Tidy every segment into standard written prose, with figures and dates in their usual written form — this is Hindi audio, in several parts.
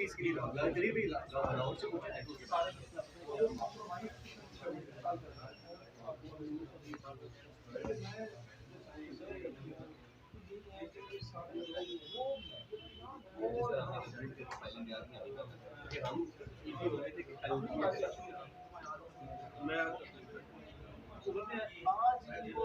चीज के लिए गरीबी राहुल से पूछा है कि हम इसी बोले थे कि मैं आज इनको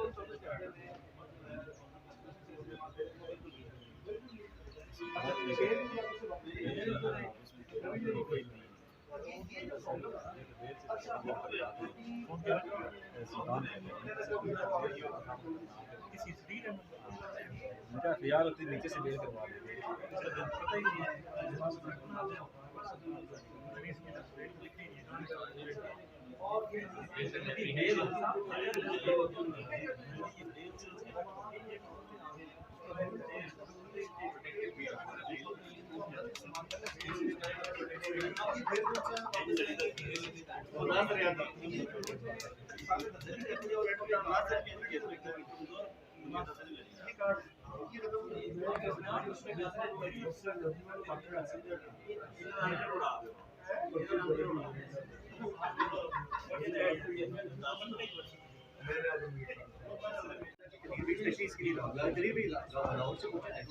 उनका ख्याल होती नीचे से बेल करवा देंगे। पता ही नहीं चीज के लिए गरीबी राहुल से पूछा है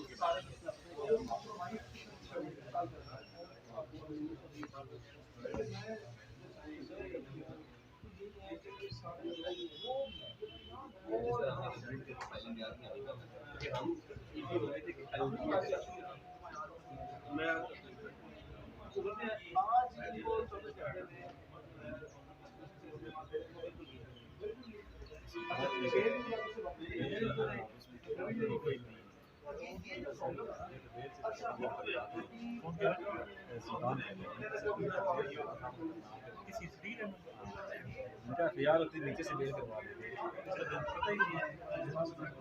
कि हम इसी बोले थे कि मैं आज इनको उनका ख्याल होती नीचे से बेल करवा देंगे। पता ही नहीं